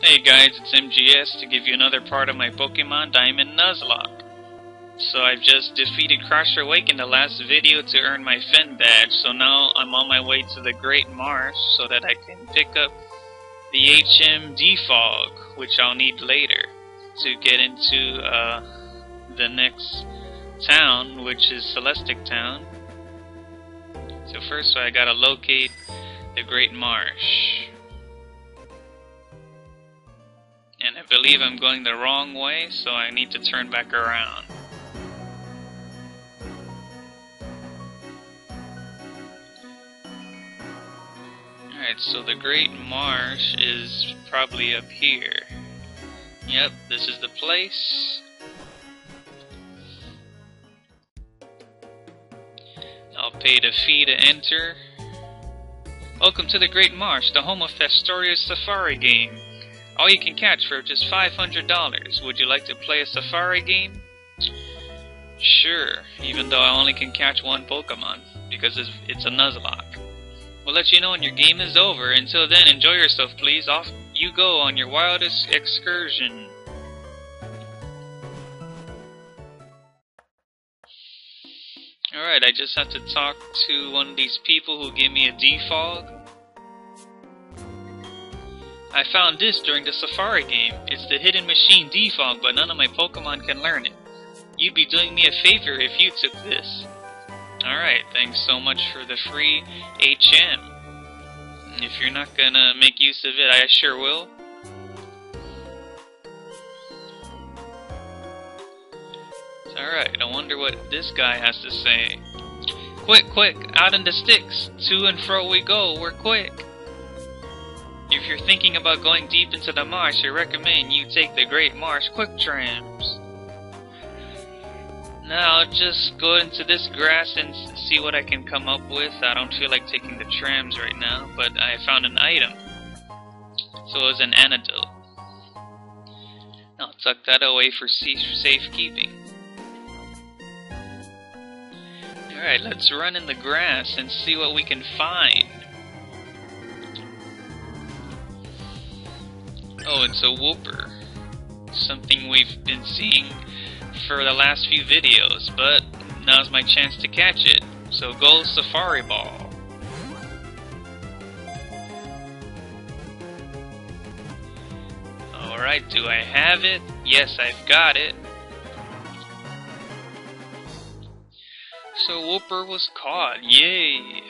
Hey guys, it's MGS to give you another part of my Pokemon Diamond Nuzlocke. So I've just defeated Crusher Wake in the last video to earn my Fen badge, so now I'm on my way to the Great Marsh so that I can pick up the HM Defog, which I'll need later to get into the next town, which is Celestic Town. So first I gotta locate the Great Marsh. And I believe I'm going the wrong way, so I need to turn back around. Alright, so the Great Marsh is probably up here. Yep, this is the place. I'll pay the fee to enter. Welcome to the Great Marsh, the home of Festoria's Safari game. All you can catch for just $500. Would you like to play a safari game? Sure, even though I only can catch one Pokemon, because it's a Nuzlocke. We'll let you know when your game is over. Until then, enjoy yourself please. Off you go on your wildest excursion. Alright, I just have to talk to one of these people who gave me a Defog. I found this during the Safari game. It's the hidden machine Defog, but none of my Pokemon can learn it. You'd be doing me a favor if you took this. Alright, thanks so much for the free HM. If you're not gonna make use of it, I sure will. Alright, I wonder what this guy has to say. Quick, quick, out in the sticks. To and fro we go, we're quick. If you're thinking about going deep into the marsh, I recommend you take the Great Marsh quick trams. Now I'll just go into this grass and see what I can come up with. I don't feel like taking the trams right now, but I found an item. So it was an antidote. I'll tuck that away for safekeeping. Alright, let's run in the grass and see what we can find. Oh, it's a whooper. Something we've been seeing for the last few videos, but now's my chance to catch it. So go Safari Ball. Alright, do I have it? Yes, I've got it. So whooper was caught. Yay!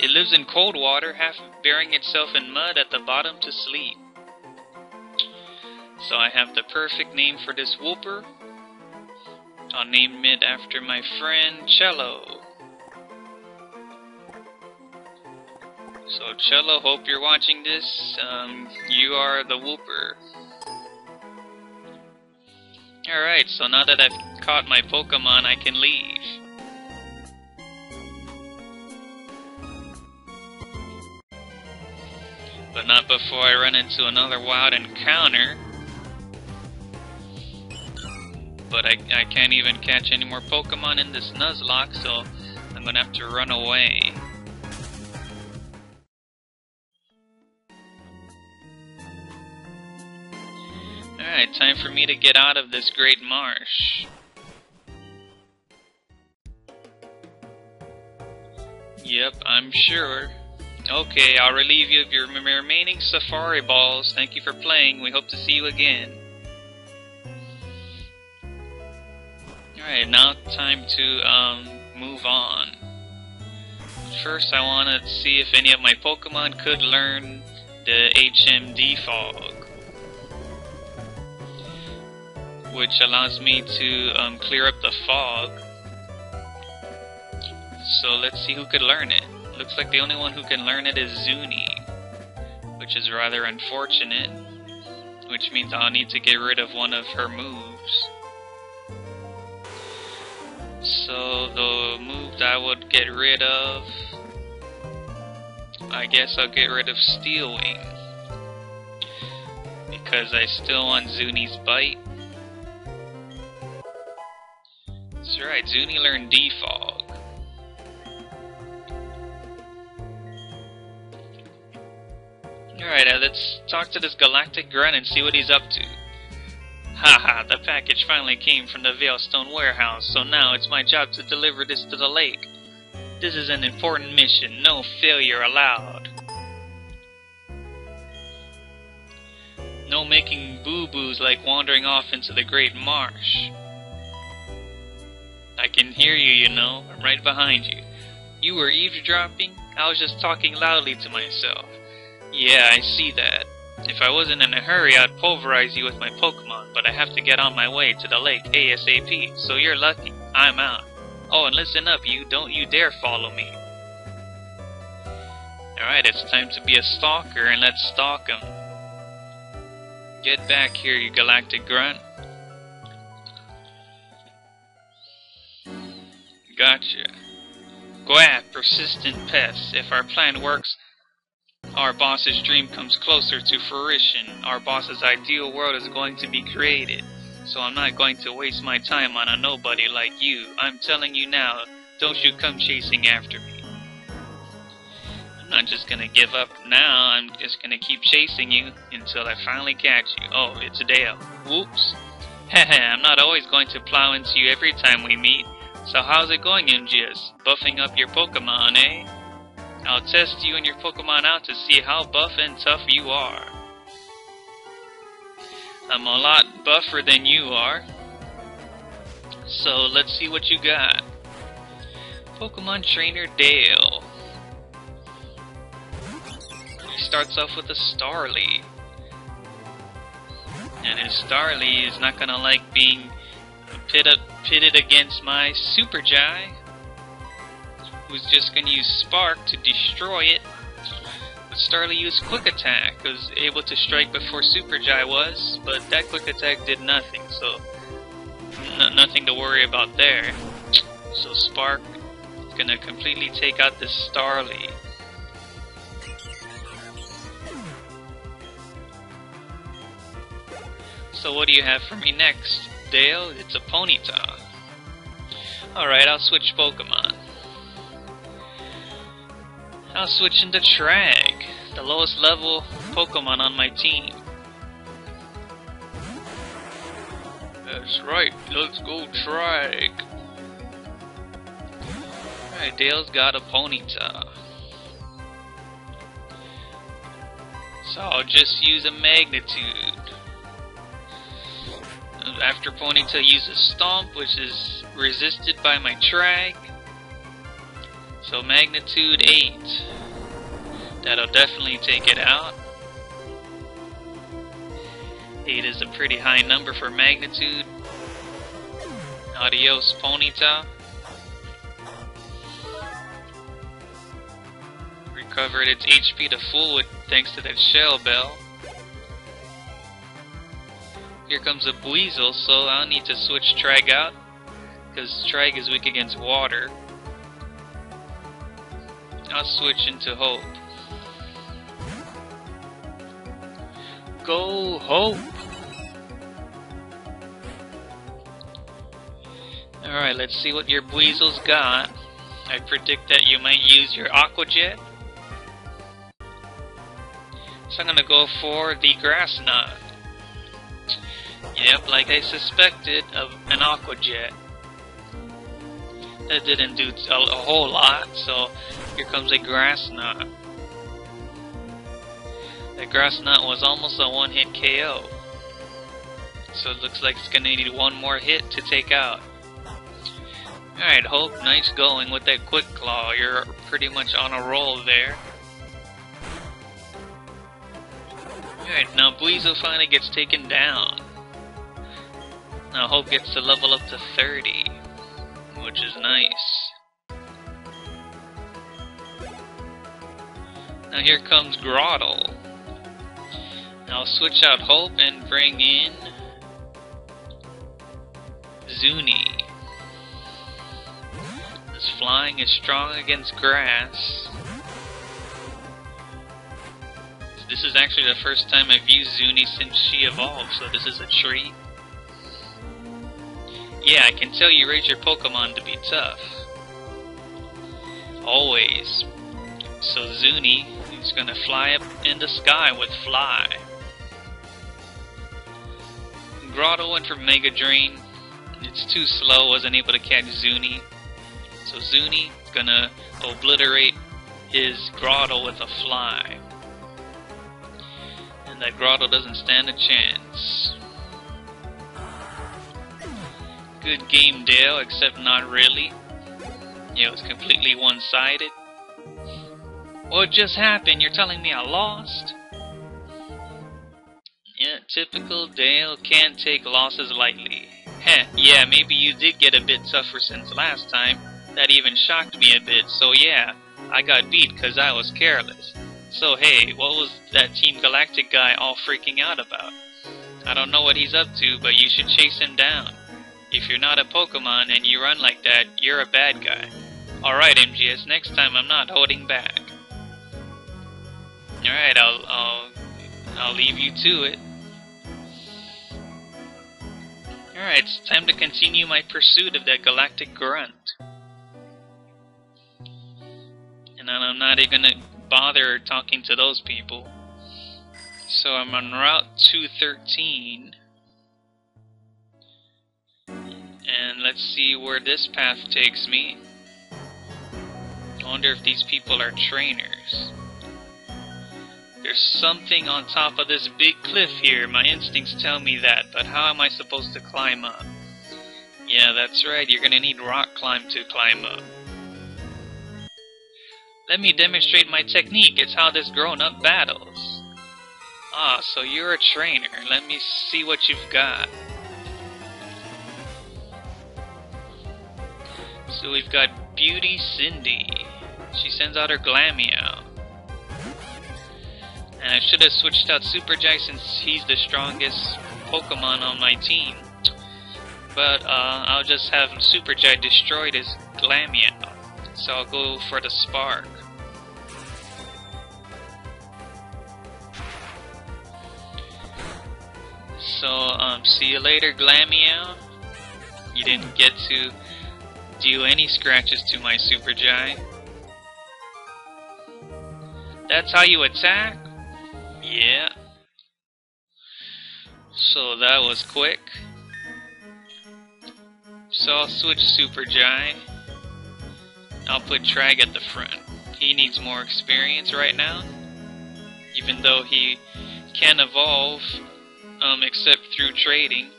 It lives in cold water, half burying itself in mud at the bottom to sleep. So I have the perfect name for this whooper. I'll name it after my friend Cello. So Cello, hope you're watching this. You are the whooper. Alright, so now that I've caught my Pokemon, I can leave. But not before I run into another wild encounter. But I can't even catch any more Pokemon in this Nuzlocke, so I'm gonna have to run away. Alright, time for me to get out of this Great Marsh. Yep, I'm sure. Okay, I'll relieve you of your remaining Safari Balls. Thank you for playing. We hope to see you again. Alright, now time to move on. First, I want to see if any of my Pokemon could learn the HM Defog, which allows me to clear up the fog. So let's see who could learn it. Looks like the only one who can learn it is Zuni, which is rather unfortunate, which means I'll need to get rid of one of her moves. So the move that I would get rid of, I guess I'll get rid of Steel Wing, because I still want Zuni's bite. That's right, Zuni learned Defog. Alright, let's talk to this Galactic Grunt and see what he's up to. Haha, the package finally came from the Veilstone warehouse, so now it's my job to deliver this to the lake. This is an important mission, no failure allowed. No making boo-boos like wandering off into the Great Marsh. I can hear you, you know. I'm right behind you. You were eavesdropping? I was just talking loudly to myself. Yeah, I see that. If I wasn't in a hurry, I'd pulverize you with my Pokemon, but I have to get on my way to the lake ASAP, so you're lucky. I'm out. Oh, and listen up, you. Don't you dare follow me. Alright, it's time to be a stalker, and let's stalk him. Get back here, you Galactic Grunt. Gotcha. Gwap, persistent pest. If our plan works, our boss's dream comes closer to fruition. Our boss's ideal world is going to be created. So I'm not going to waste my time on a nobody like you. I'm telling you now, don't you come chasing after me. I'm not just gonna give up now, I'm just gonna keep chasing you until I finally catch you. Oh, it's Dale. Whoops. Haha, I'm not always going to plow into you every time we meet. So how's it going, MGS? Buffing up your Pokemon, eh? I'll test you and your Pokemon out to see how buff and tough you are. I'm a lot buffer than you are. So let's see what you got. Pokemon Trainer Dale. He starts off with a Starly. And his Starly is not gonna like being pitted against my Super Jai, who's just gonna use Spark to destroy it. But Starly used Quick Attack, was able to strike before Super Jai was, but that Quick Attack did nothing, so nothing to worry about there. So Spark is gonna completely take out this Starly. So what do you have for me next, Dale? It's a Ponyta. Alright, I'll switch Pokemon. I'll switch into Trag, the lowest level Pokemon on my team. That's right, let's go Trag. Alright, Dale's got a Ponyta. So I'll just use a Magnitude. After Ponyta uses Stomp, which is resisted by my Trag. So Magnitude 8. That'll definitely take it out. 8 is a pretty high number for Magnitude. Adios, Ponyta. Recovered its HP to full thanks to that Shell Bell. Here comes a Buizel, so I'll need to switch Trag out, because Trag is weak against water. I'll switch into Hope. Go Hope! Alright, let's see what your Buizel's got. I predict that you might use your Aqua Jet. So I'm gonna go for the Grass Knot. Yep, like I suspected of an Aqua Jet. That didn't do a whole lot, so here comes a Grass Knot. That Grass Knot was almost a one-hit KO. So it looks like it's gonna need one more hit to take out. Alright, Hope, nice going with that Quick Claw. You're pretty much on a roll there. Alright, now Buizel finally gets taken down. Now Hope gets to level up to 30, which is nice. Now here comes Grottle. Now I'll switch out Hope and bring in Zuni. This flying is strong against grass. This is actually the first time I've used Zuni since she evolved, so this is a treat. Yeah, I can tell you raise your Pokemon to be tough. Always. So Zuni It's gonna fly up in the sky with Fly. Grotto went for Mega Drain. It's too slow, wasn't able to catch Zuni. So Zuni is gonna obliterate his Grotto with a Fly. And that Grotto doesn't stand a chance. Good game, Dale, except not really. It was completely one-sided. What just happened? You're telling me I lost? Yeah, typical Dale, can't take losses lightly. Heh, yeah, maybe you did get a bit tougher since last time. That even shocked me a bit, so yeah, I got beat because I was careless. So hey, what was that Team Galactic guy all freaking out about? I don't know what he's up to, but you should chase him down. If you're not a Pokemon and you run like that, you're a bad guy. Alright, MGS, next time I'm not holding back. Alright, I'll leave you to it. Alright, it's time to continue my pursuit of that Galactic Grunt. And I'm not even gonna bother talking to those people. So I'm on Route 213. And let's see where this path takes me. I wonder if these people are trainers. There's something on top of this big cliff here. My instincts tell me that, but how am I supposed to climb up? Yeah, that's right, you're gonna need rock climb to climb up. Let me demonstrate my technique. It's how this grown-up battles. Ah, so you're a trainer. Let me see what you've got. So we've got Beauty Cindy. She sends out her Glameow. And I should have switched out Super Jai since he's the strongest Pokemon on my team. But I'll just have Super Jai destroy his Glameow. So I'll go for the Spark. So, see you later, Glameow. You didn't get to deal any scratches to my Super Jai. That's how you attack? Yeah. So that was quick. So I'll switch Super Jai. I'll put Trag at the front. He needs more experience right now. Even though he can evolve, except through trading.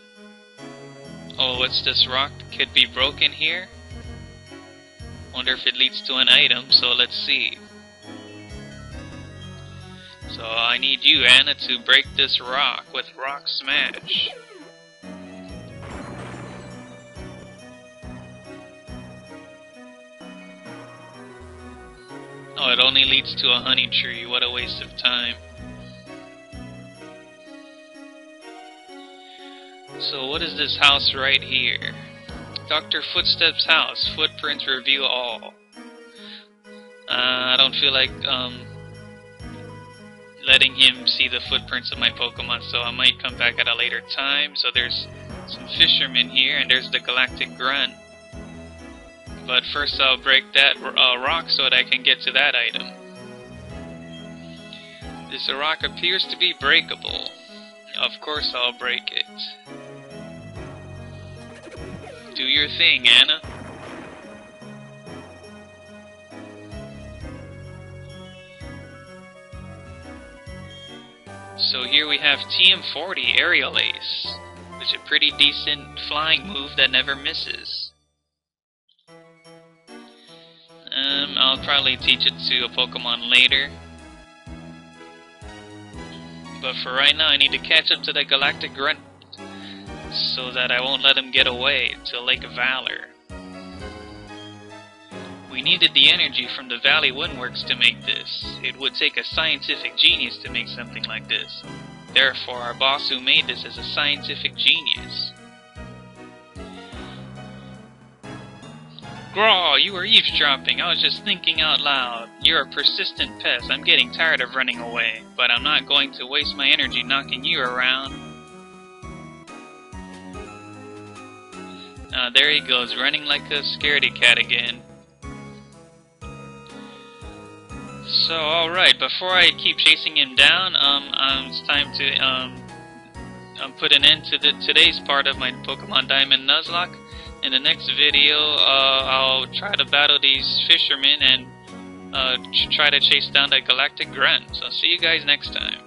Oh, what's this rock? Could be broken here? Wonder if it leads to an item, so let's see. So I need you, Anna, to break this rock with Rock Smash. Oh, it only leads to a honey tree. What a waste of time. So what is this house right here? Dr. Footstep's house. Footprints reveal all. I don't feel like letting him see the footprints of my Pokemon, so I might come back at a later time. So there's some fishermen here, and there's the Galactic Grunt. But first I'll break that rock so that I can get to that item. This rock appears to be breakable. Of course I'll break it. Do your thing, Anna. So here we have TM40 Aerial Ace, which is a pretty decent flying move that never misses. I'll probably teach it to a Pokemon later. But for right now, I need to catch up to the Galactic Grunt so that I won't let him get away to Lake Valor. We needed the energy from the Valley Windworks to make this. It would take a scientific genius to make something like this. Therefore, our boss who made this is a scientific genius. Graw, you were eavesdropping. I was just thinking out loud. You're a persistent pest. I'm getting tired of running away, but I'm not going to waste my energy knocking you around. There he goes, running like a scaredy cat again. So, alright, before I keep chasing him down, it's time to put an end to today's part of my Pokemon Diamond Nuzlocke. In the next video, I'll try to battle these fishermen and try to chase down the Galactic Grunt. So, see you guys next time.